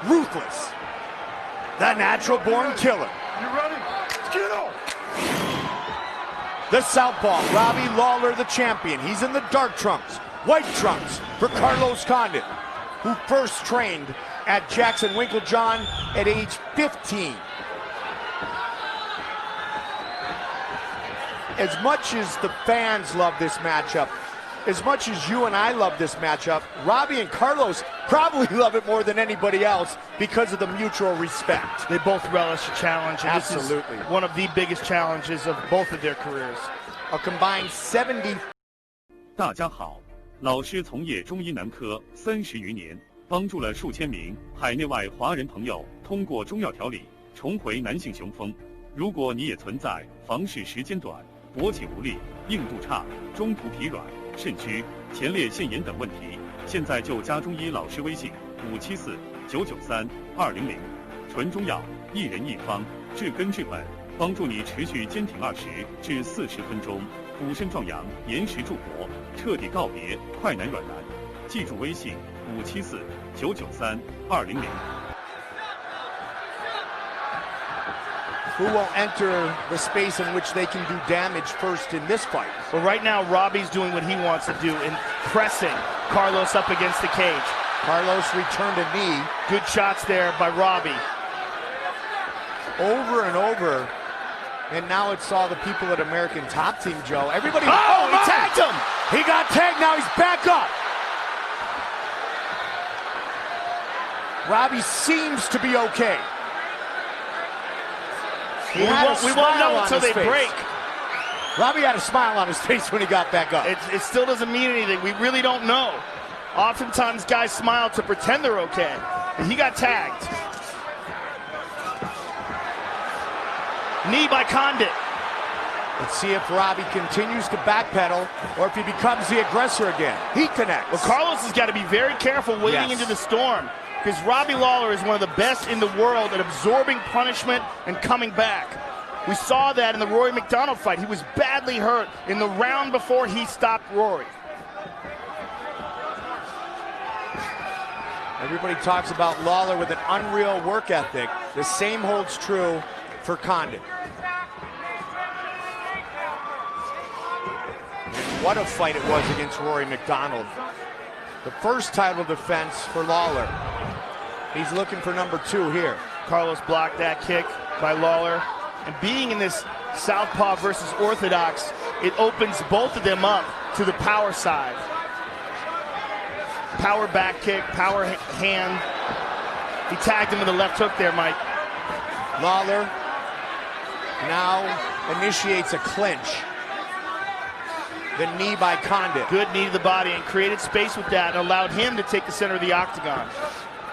ruthless, the natural-born killer. You ready? Get on! The southpaw, Robbie Lawler, the champion. He's in the dark trunks, white trunks for Carlos Condit, who first trained at Jackson Winklejohn at age 15. As much as the fans love this matchup, as much as you and I love this matchup, Robbie and Carlos probably love it more than anybody else because of the mutual respect. They both relish a challenge. And Absolutely. This is one of the biggest challenges of both of their careers. A combined 70. 大家好，老师从业中医男科30余年，帮助了数千名海内外华人朋友通过中药调理重回男性雄风。如果你也存在房事时间短、勃起无力、硬度差、中途疲软、肾虚、前列腺炎等问题，现在就加中医老师微信574-993-200，纯中药，一人一方，治根治本，帮助你持续坚挺20至40分钟，补肾壮阳，延时助勃，彻底告别快男软男。记住微信574-993-200。Who will enter the space in which they can do damage first in this fight? Well, right now, Robbie's doing what he wants to do in pressing Carlos up against the cage. Carlos returned a knee. Good shots there by Robbie. Over and over. And now it's all the people at American Top Team, Joe. Everybody. Oh, he tagged him! He got tagged, now he's back up. Robbie seems to be okay. We won't know until they break. Robbie had a smile on his face when he got back up. It still doesn't mean anything. We really don't know. Oftentimes guys smile to pretend they're okay. And he got tagged. Knee by Condit. Let's see if Robbie continues to backpedal or if he becomes the aggressor again. He connects. Well, Carlos has got to be very careful wading into the storm, because Robbie Lawler is one of the best in the world at absorbing punishment and coming back. We saw that in the Rory McDonald fight. He was badly hurt in the round before he stopped Rory. Everybody talks about Lawler with an unreal work ethic. The same holds true for Condit. What a fight it was against Rory McDonald. The first title defense for Lawler. He's looking for number 2 here. Carlos blocked that kick by Lawler. And being in this southpaw versus orthodox, it opens both of them up to the power side. Power back kick, power hand. He tagged him with a left hook there, Mike. Lawler now initiates a clinch. The knee by Condit. Good knee to the body, and created space with that and allowed him to take the center of the octagon.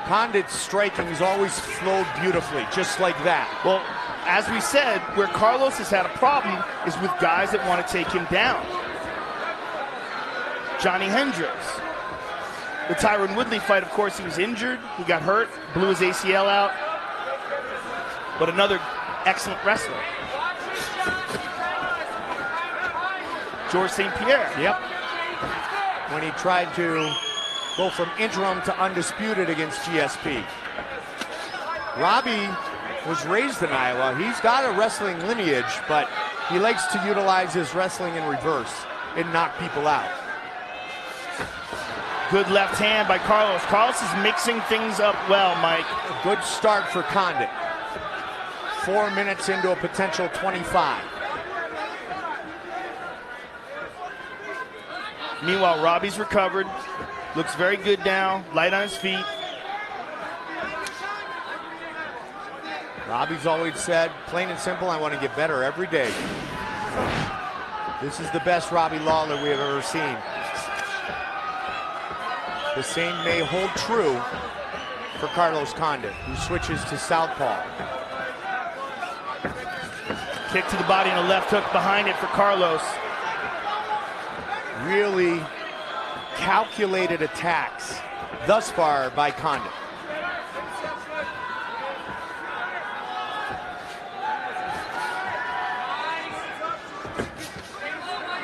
Condit's striking has always flowed beautifully, just like that. Well, as we said, where Carlos has had a problem is with guys that want to take him down. Johnny Hendricks. The Tyron Woodley fight, of course, he was injured. He got hurt, blew his ACL out. But another excellent wrestler. George St. Pierre. Yep. When he tried to go from interim to undisputed against GSP. Robbie was raised in Iowa. He's got a wrestling lineage, but he likes to utilize his wrestling in reverse and knock people out. Good left hand by Carlos. Carlos is mixing things up well, Mike. A good start for Condit. 4 minutes into a potential 25. Meanwhile, Robbie's recovered. Looks very good now, light on his feet. Robbie's always said, plain and simple, I want to get better every day. This is the best Robbie Lawler we have ever seen. The same may hold true for Carlos Condit, who switches to southpaw. Kick to the body and a left hook behind it for Carlos. Really calculated attacks thus far by Condit.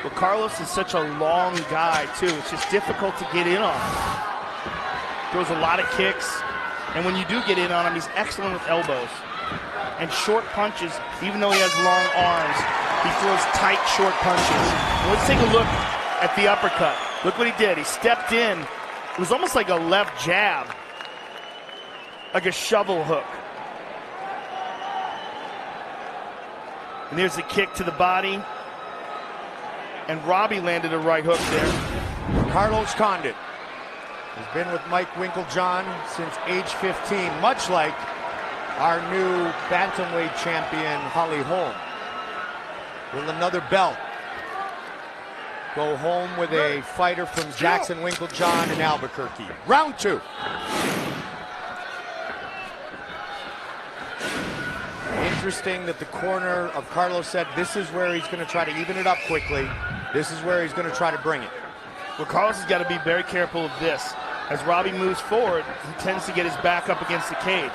Well, Carlos is such a long guy, too. It's just difficult to get in on him. Throws a lot of kicks. And when you do get in on him, he's excellent with elbows. And short punches, even though he has long arms, he throws tight, short punches. And let's take a look at the uppercut. Look what he did. He stepped in. It was almost like a left jab, like a shovel hook. And there's the kick to the body. And Robbie landed a right hook there. Carlos Condit has been with Mike Winkeljohn since age 15, much like our new bantamweight champion, Holly Holm. Will another belt go home with a fighter from Jackson Winkeljohn in Albuquerque? Round 2. Interesting that the corner of Carlos said this is where he's going to try to even it up quickly. This is where he's going to try to bring it. Well, Carlos has got to be very careful of this. As Robbie moves forward, he tends to get his back up against the cage.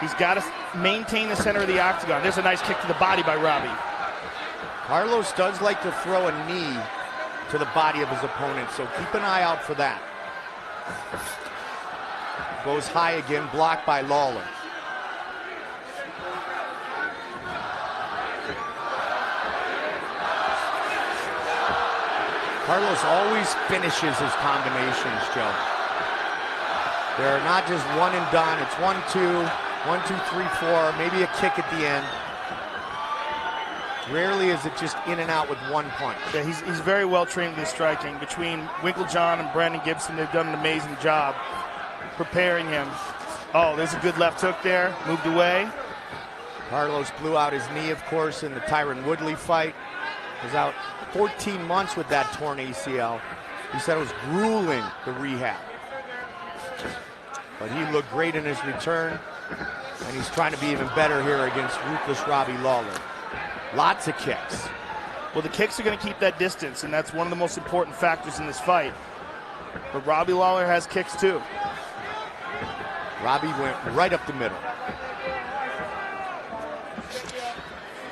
He's got to maintain the center of the octagon. There's a nice kick to the body by Robbie. Carlos does like to throw a knee to the body of his opponent, so keep an eye out for that. Goes high again, blocked by Lawler. Carlos always finishes his combinations, Joe. They're not just one and done. It's 1, 2, 1, 2, 3, 4, maybe a kick at the end. Rarely is it just in and out with one punch. Yeah, he's very well trained in striking. Between Winkeljohn and Brandon Gibson, they've done an amazing job preparing him. Oh, there's a good left hook there. Moved away. Carlos blew out his knee, of course, in the Tyron Woodley fight. Was out 14 months with that torn ACL. He said it was grueling, the rehab. But he looked great in his return, and he's trying to be even better here against ruthless Robbie Lawler. Lots of kicks. Well, the kicks are going to keep that distance, and that's one of the most important factors in this fight. But Robbie Lawler has kicks too. Robbie went right up the middle.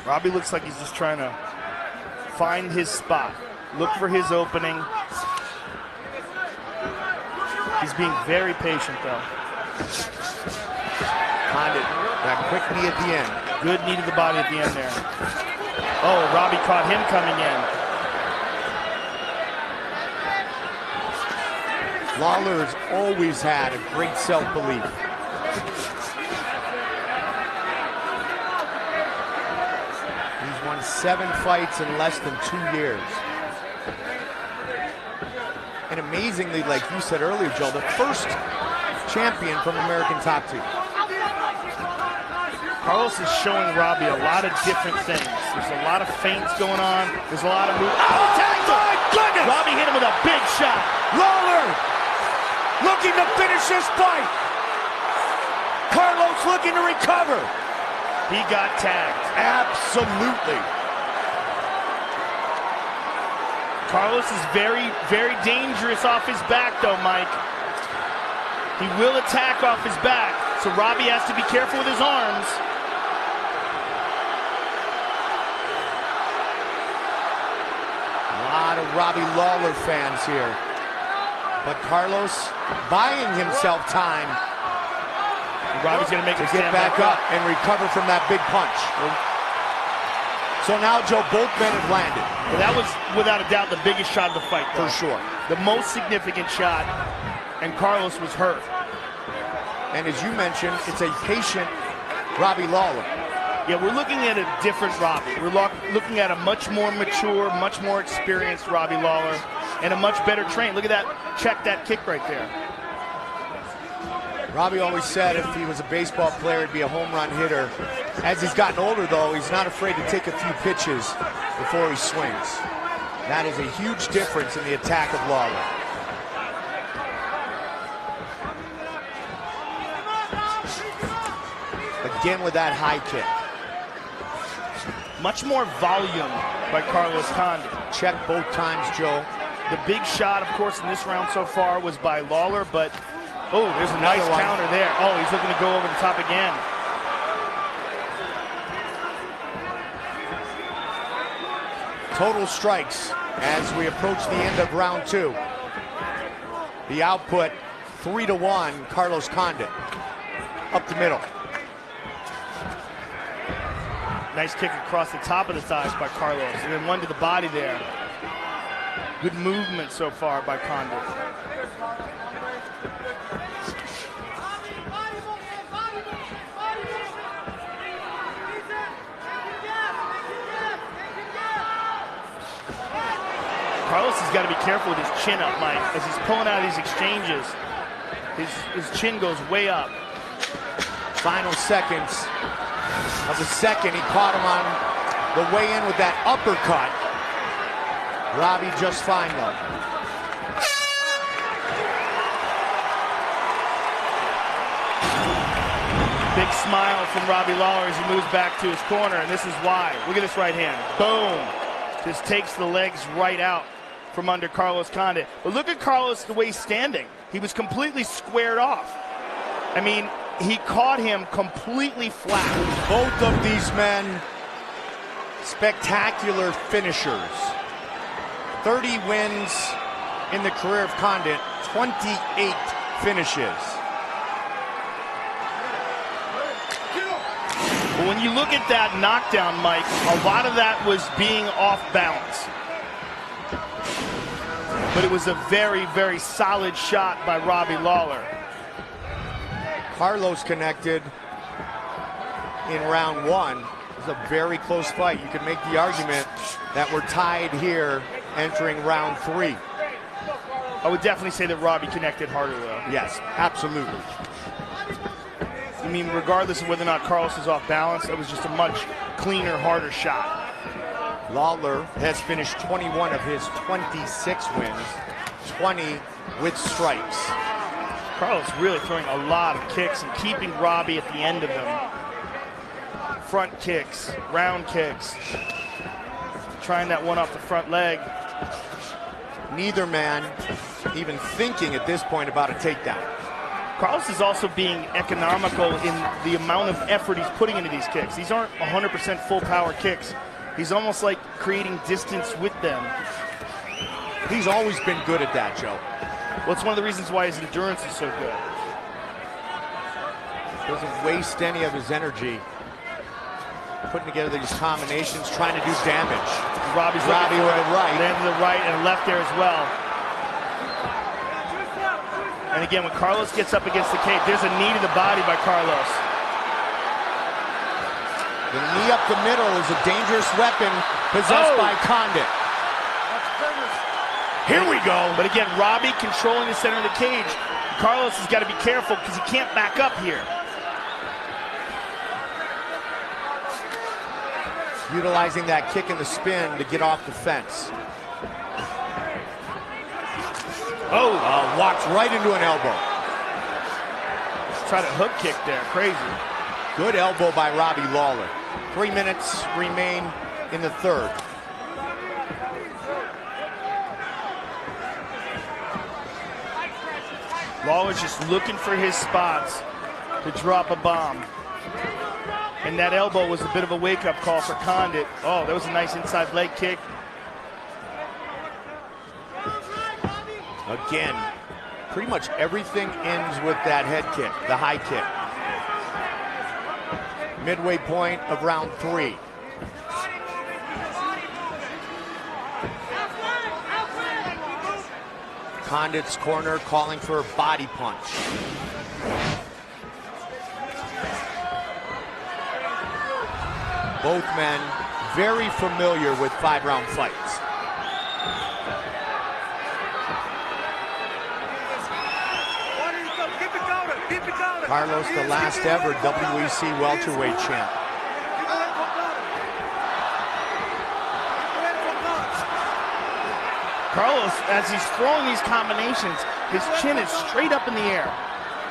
Robbie looks like he's just trying to find his spot, look for his opening. He's being very patient, though. Condit, that quick knee at the end. Good knee to the body at the end there. Oh, Robbie caught him coming in. Lawler has always had a great self-belief. He's won 7 fights in less than 2 years. And amazingly, like you said earlier, Joe, the first champion from American Top Team. Carlos is showing Robbie a lot of different things. There's a lot of feints going on. There's a lot of moves. Oh, my goodness! Robbie hit him with a big shot. Lawler looking to finish this fight. Carlos looking to recover. He got tagged. Absolutely. Carlos is very, very dangerous off his back, though, Mike. He will attack off his back, so Robbie has to be careful with his arms. A lot of Robbie Lawler fans here. But Carlos buying himself time. Robbie's going to make him get back up and recover from that big punch. So now, Joe, both men have landed. Well, that was, without a doubt, the biggest shot of the fight, though. For sure. The most significant shot, and Carlos was hurt. And as you mentioned, it's a patient Robbie Lawler. Yeah, we're looking at a different Robbie. We're looking at a much more mature, much more experienced Robbie Lawler, and a much better trained. Look at that, check that kick right there. Robbie always said if he was a baseball player, he'd be a home run hitter. As he's gotten older, though, he's not afraid to take a few pitches before he swings. That is a huge difference in the attack of Lawler. Again with that high kick. Much more volume by Carlos Condit. Check both times, Joe. The big shot, of course, in this round so far was by Lawler, but oh, there's a nice counter there. Oh, he's looking to go over the top again. Total strikes as we approach the end of round 2. The output 3-1, Carlos Condit. up the middle. Nice kick across the top of the thighs by Carlos, and then one to the body there. Good movement so far by Condit. Carlos has got to be careful with his chin up, Mike. As he's pulling out of these exchanges, his chin goes way up. Final seconds of the second. He caught him on the way in with that uppercut. Robbie just fine though. Big smile from Robbie Lawler as he moves back to his corner, and this is why. Look at this right hand. Boom. Just takes the legs right out from under Carlos Condit. But look at Carlos, the way he's standing. He was completely squared off. I mean, he caught him completely flat. Both of these men, spectacular finishers. 30 wins in the career of Condit, 28 finishes. But when you look at that knockdown, Mike, a lot of that was being off balance. But it was a very, very solid shot by Robbie Lawler. Carlos connected in round one. It was a very close fight. You could make the argument that we're tied here entering round three. I would definitely say that Robbie connected harder, though. Yes, absolutely. I mean, regardless of whether or not Carlos is off balance, it was just a much cleaner, harder shot. Lawler has finished 21 of his 26 wins, 20 with stripes. Carlos really throwing a lot of kicks and keeping Robbie at the end of them. Front kicks, round kicks. Trying that one off the front leg. Neither man even thinking at this point about a takedown. Carlos is also being economical in the amount of effort he's putting into these kicks. These aren't 100% full power kicks. He's almost like creating distance with them. He's always been good at that, Joe. Well, it's one of the reasons why his endurance is so good. Doesn't waste any of his energy putting together these combinations, trying to do damage. Robbie with a right. Landed the right and a left there as well. And again, when Carlos gets up against the cage, there's a knee to the body by Carlos. The knee up the middle is a dangerous weapon possessed by Condit. Here we go. But again, Robbie controlling the center of the cage. Carlos has got to be careful because he can't back up here. Utilizing that kick and the spin to get off the fence. Oh, walks right into an elbow. Try to hook kick there, crazy. Good elbow by Robbie Lawler. 3 minutes remain in the third. Lawler's just looking for his spots to drop a bomb. And that elbow was a bit of a wake-up call for Condit. Oh, that was a nice inside leg kick. Again, pretty much everything ends with that head kick, the high kick. Midway point of round three. Condit's corner calling for a body punch. Both men very familiar with 5-round fights. Carlos, the last ever WEC welterweight champ. Carlos, as he's throwing these combinations, his chin is straight up in the air.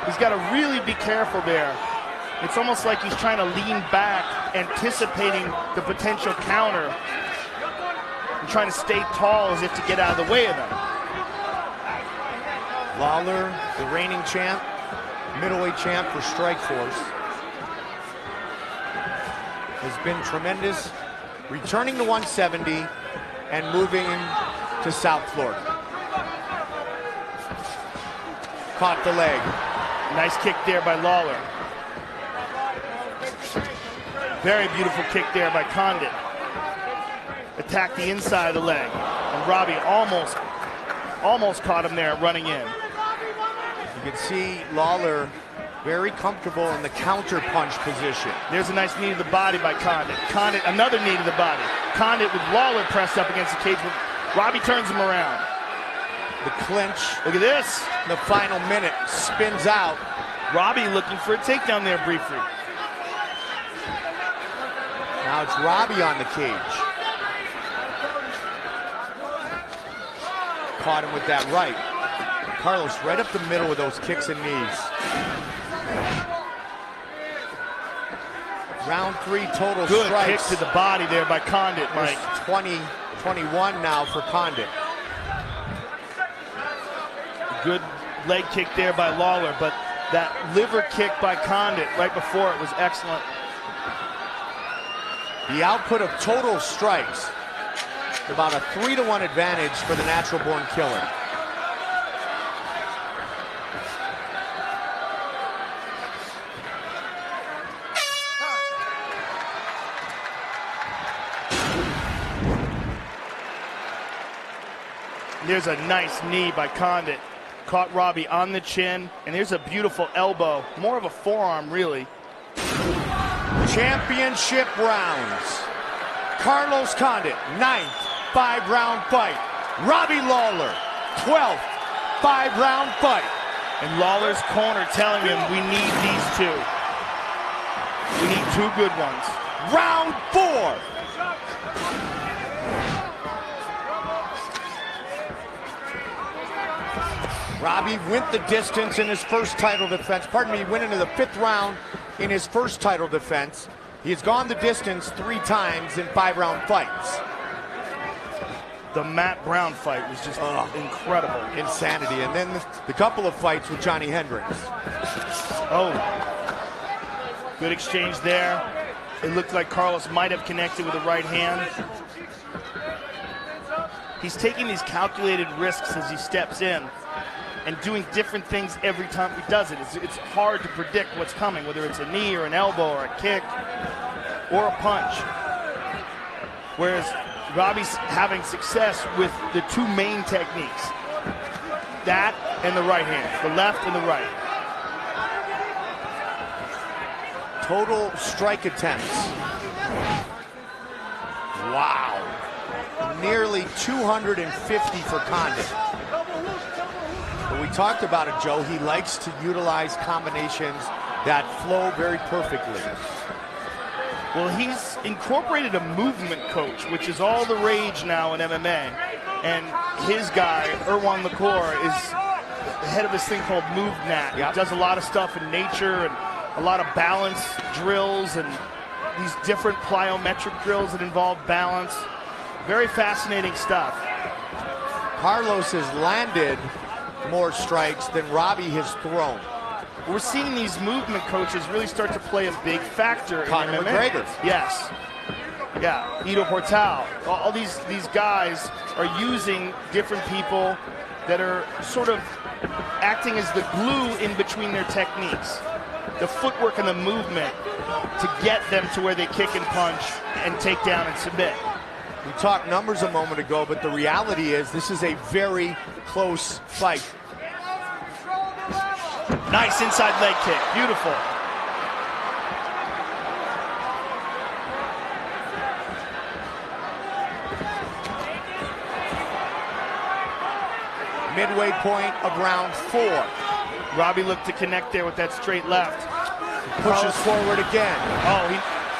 He's got to really be careful there. It's almost like he's trying to lean back, anticipating the potential counter, and trying to stay tall as if to get out of the way of them. Lawler, the reigning champ, middleweight champ for Strikeforce, has been tremendous, returning to 170 and moving to South Florida. Caught the leg. Nice kick there by Lawler. Very beautiful kick there by Condit. Attacked the inside of the leg. And Robbie almost caught him there running in. You can see Lawler very comfortable in the counter punch position. There's a nice knee to the body by Condit. Condit, another knee to the body. Condit with Lawler pressed up against the cage. Robbie turns him around. The clinch. Look at this. In the final minute, spins out. Robbie looking for a takedown there briefly. Now it's Robbie on the cage. Caught him with that right. Carlos right up the middle with those kicks and knees. Round 3 total Good strikes. kick to the body there by Condit, Mike. 20-21 now for Condit. Good leg kick there by Lawler, but that liver kick by Condit right before it was excellent. The output of total strikes, about a 3-to-1 advantage for the natural-born killer. There's a nice knee by Condit. Caught Robbie on the chin, and here's a beautiful elbow. More of a forearm, really. Championship rounds. Carlos Condit, 9th 5-round fight. Robbie Lawler, 12th 5-round fight. And Lawler's corner telling him we need these two. We need 2 good ones. Round 4. Robbie went the distance in his first title defense. Pardon me, went into the 5th round in his first title defense. He has gone the distance 3 times in 5-round fights. The Matt Brown fight was just incredible. Insanity. And then the couple of fights with Johnny Hendricks. Oh, good exchange there. It looked like Carlos might have connected with the right hand. He's taking these calculated risks as he steps in and doing different things every time he does it. It's hard to predict what's coming, whether it's a knee or an elbow or a kick or a punch. Whereas Robbie's having success with the 2 main techniques. That and the right hand, the left and the right. Total strike attempts. Wow. Nearly 250 for Condit. But we talked about it, Joe. He likes to utilize combinations that flow very perfectly. Well, he's incorporated a movement coach, which is all the rage now in MMA. And his guy, Erwan Lacour, is the head of this thing called MoveNat. Yep. He does a lot of stuff in nature and a lot of balance drills and these different plyometric drills that involve balance. Very fascinating stuff. Carlos has landed more strikes than Robbie has thrown. We're seeing these movement coaches really start to play a big factor in Conor MMA. McGregor. Yes. Yeah, Ido Portal. All these guys are using different people that are sort of acting as the glue in between their techniques. The footwork and the movement to get them to where they kick and punch and take down and submit. We talked numbers a moment ago, but the reality is this is a very close fight. Nice inside leg kick, beautiful. Midway point of round 4. Robbie looked to connect there with that straight left. Pushes forward again. Oh, he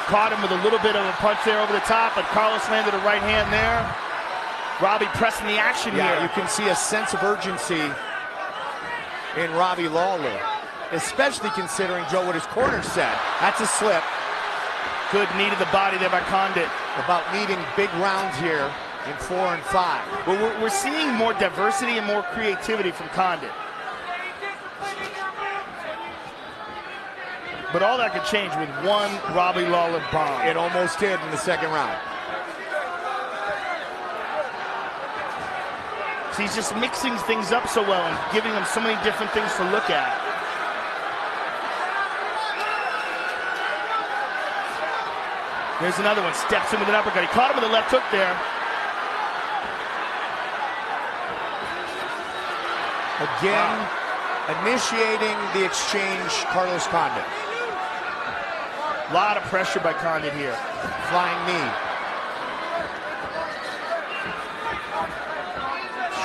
caught him with a little bit of a punch there over the top, but Carlos landed a right hand there. Robbie pressing the action here. Yeah, you can see a sense of urgency in Robbie Lawler, especially considering, Joe, what his corner said. That's a slip. Good knee to the body there by Condit. About needing big rounds here in 4 and 5. Well, we're seeing more diversity and more creativity from Condit. But all that could change with one Robbie Lawler bomb. It almost did in the second round. So he's just mixing things up so well and giving them so many different things to look at. There's another one. Steps in with an uppercut. He caught him with a left hook there. Again, initiating the exchange, Carlos Condit. A lot of pressure by Condit here. Flying knee.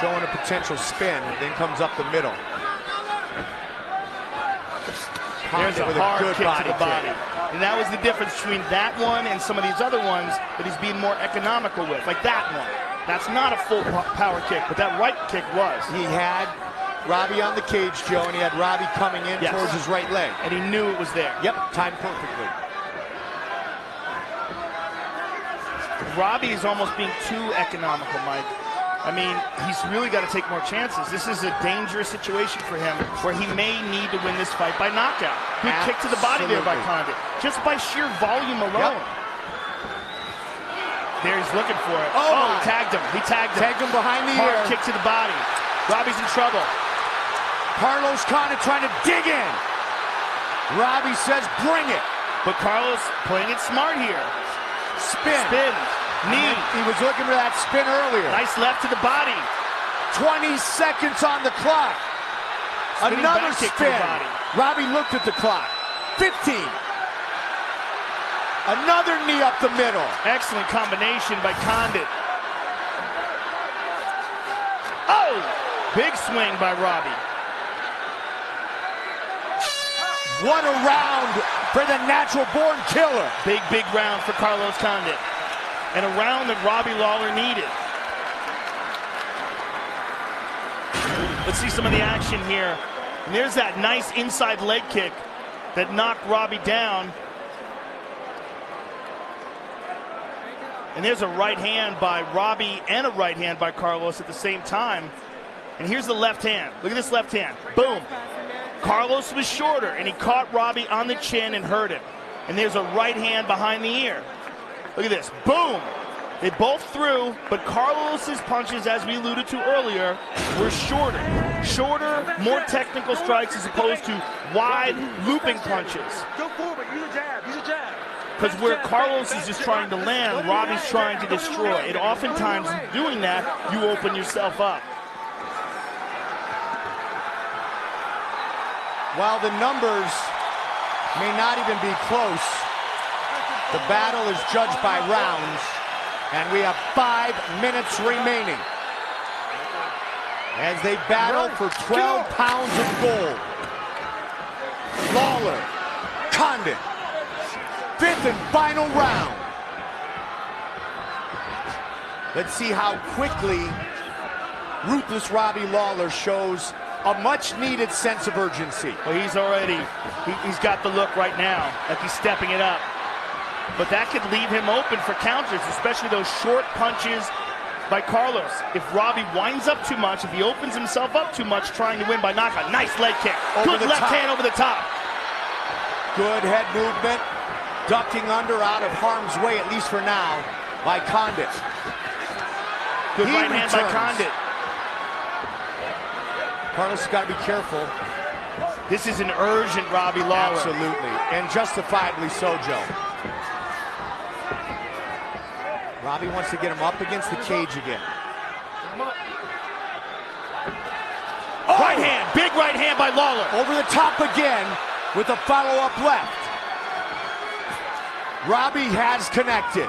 Showing a potential spin, then comes up the middle. There's a hard kick to the body. And that was the difference between that one and some of these other ones that he's being more economical with, like that one. That's not a full power kick, but that right kick was. He had Robbie on the cage, Joe, and he had Robbie coming in towards his right leg. And he knew it was there. Yep, timed perfectly. Robbie is almost being too economical, Mike. I mean, he's really got to take more chances. This is a dangerous situation for him where he may need to win this fight by knockout. Good kick to the body there by Condit, just by sheer volume alone. Yep. There he's looking for it. Oh, he tagged him. He tagged him. Tagged him behind the Hard ear. kick to the body. Robbie's in trouble. Carlos Condit trying to dig in. Robbie says, bring it. But Carlos playing it smart here. Spin. Spin. Knee. He was looking for that spin earlier. Nice left to the body. 20 seconds on the clock. Spinning another back kick to spin. the body. Robbie looked at the clock. 15. Another knee up the middle. Excellent combination by Condit. Oh! Big swing by Robbie. What a round for the natural-born killer. Big, big round for Carlos Condit. And a round that Robbie Lawler needed. Let's see some of the action here. And there's that nice inside leg kick that knocked Robbie down. And there's a right hand by Robbie and a right hand by Carlos at the same time. And here's the left hand. Look at this left hand. Boom. Carlos was shorter, and he caught Robbie on the chin and hurt him. And there's a right hand behind the ear. Look at this. Boom. They both threw, but Carlos's punches, as we alluded to earlier, were shorter. Shorter, more technical strikes as opposed to wide, looping punches. Go forward. Use a jab. Use a jab. Because where Carlos is just trying to land, Robbie's trying to destroy. And oftentimes in doing that, you open yourself up. While the numbers may not even be close, the battle is judged by rounds, and we have 5 minutes remaining as they battle for 12 pounds of gold. Lawler, Condit, 5th and final round. Let's see how quickly ruthless Robbie Lawler shows a much-needed sense of urgency. Well, he's got the look right now, like he's stepping it up. But that could leave him open for counters, especially those short punches by Carlos. If Robbie winds up too much, if he opens himself up too much trying to win by knockout, nice leg kick. Good left hand over the top. Good head movement, ducking under out of harm's way, at least for now, by Condit. Good right hand by Condit. Carlos has got to be careful. This is an urgent Robbie Lawler. Absolutely, and justifiably so, Joe. Robbie wants to get him up against the cage again. Oh! Right hand, big right hand by Lawler. Over the top again with a follow-up left. Robbie has connected.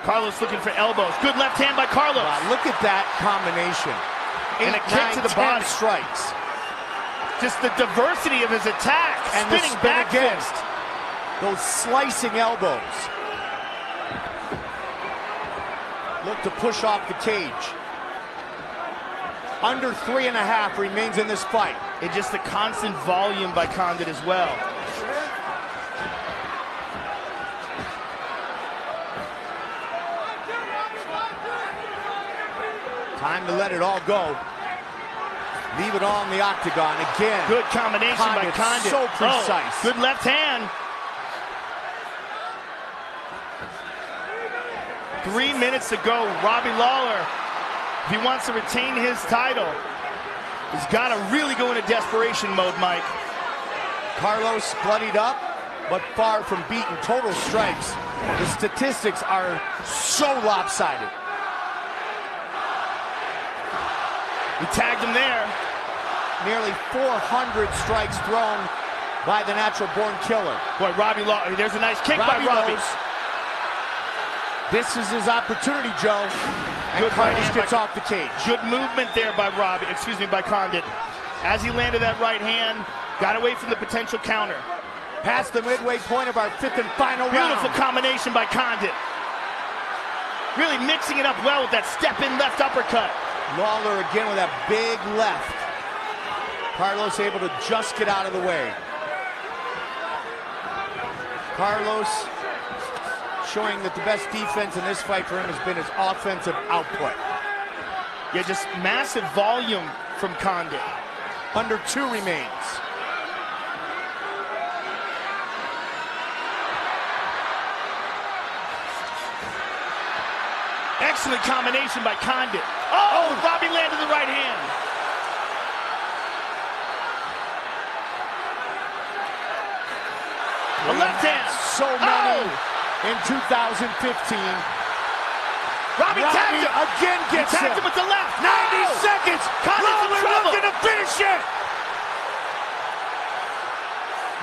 Carlos looking for elbows. Good left hand by Carlos. Wow, look at that combination. And a kick to the body. Strikes. Just the diversity of his attack. And spinning back against those slicing elbows. Look to push off the cage. Under 3.5 remains in this fight. And just the constant volume by Condit as well. Time to let it all go. Leave it all in the octagon again. Good combination by Condit. So precise. Oh, good left hand. 3 minutes to go. Robbie Lawler, if he wants to retain his title, He's got to really go into desperation mode, Mike. Carlos bloodied up, but far from beaten. Total strikes. The statistics are so lopsided. He tagged him there. Nearly 400 strikes thrown by the natural-born killer. Boy, Robbie Lawler, there's a nice kick by Robbie. Knows. This is his opportunity, Joe. And Good Carlos right gets off the cage. Good movement there by by Condit. As he landed that right hand, got away from the potential counter. Past the midway point of our fifth and final round. Beautiful combination by Condit. Really mixing it up well with that step-in left uppercut. Lawler again with that big left. Carlos able to just get out of the way. Carlos showing that the best defense in this fight for him has been his offensive output. Yeah, just massive volume from Condit. Under 2 remains. Excellent combination by Condit. Oh, Robbie landed the right hand. The left hand. So many in 2015. Robbie tagged him. Again gets tagged him. him with the left. 90 seconds. Lawler looking to finish it.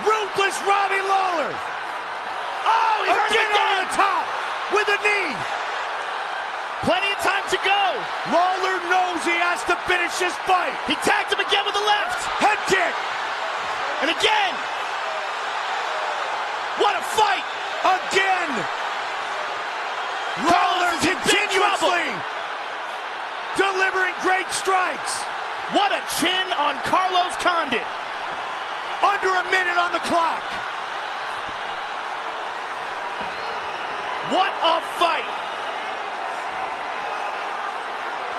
Ruthless Robbie Lawler. Oh, he hurt him Again on the top with a knee. Plenty of time to go. Lawler knows he has to finish this fight. He tagged him again with the left. Head kick. And again. What a fight. Again. Lawler continuously delivering great strikes. What a chin on Carlos Condit. Under a minute on the clock. What a fight.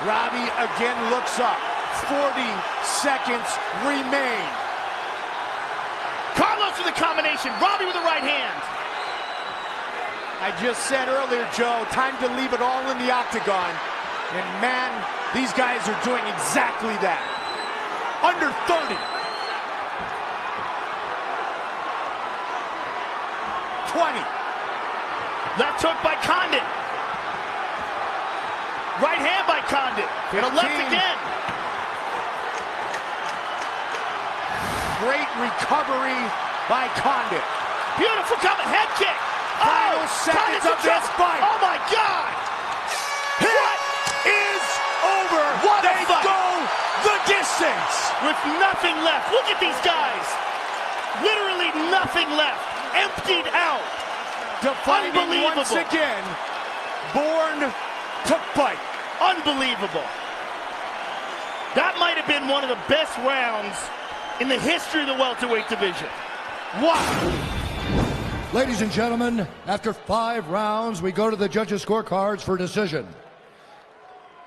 Robbie again looks up. 40 seconds remain. Carlos with a combination. Robbie with the right hand. I just said earlier, Joe, time to leave it all in the octagon. And man, these guys are doing exactly that. Under 30. 20. Left hook by Condit. Right hand by Condit. And a left again. Great recovery by Condit. Beautiful head kick. Final seconds of this fight. Oh my God. What is over? What a they fight. Go the distance. With nothing left. Look at these guys. Literally nothing left. Emptied out. Defining once again. Born to fight. Unbelievable. That might have been one of the best rounds in the history of the welterweight division. Wow. Ladies and gentlemen, after 5 rounds, we go to the judges' scorecards for decision.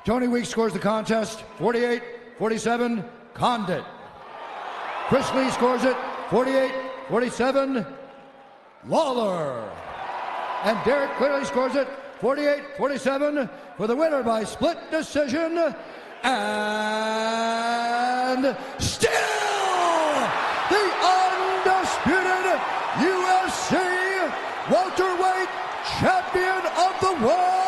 Tony Weeks scores the contest 48-47, Condit. Chris Lee scores it 48-47, Lawler. And Derek Clearly scores it 48-47 for the winner by split decision. And still the undisputed UFC welterweight champion of the world,